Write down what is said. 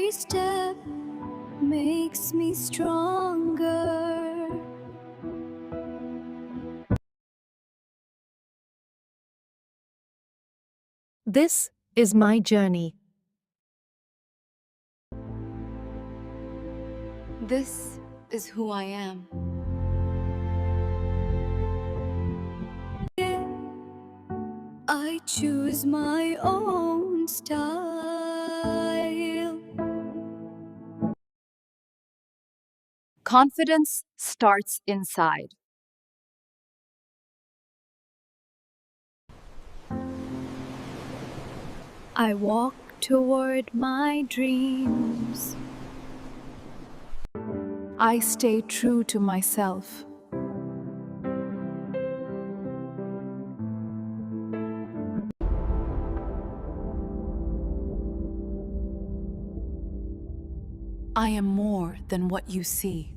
Every step makes me stronger. This is my journey. This is who I am. I choose my own style. Confidence starts inside. I walk toward my dreams. I stay true to myself. I am more than what you see.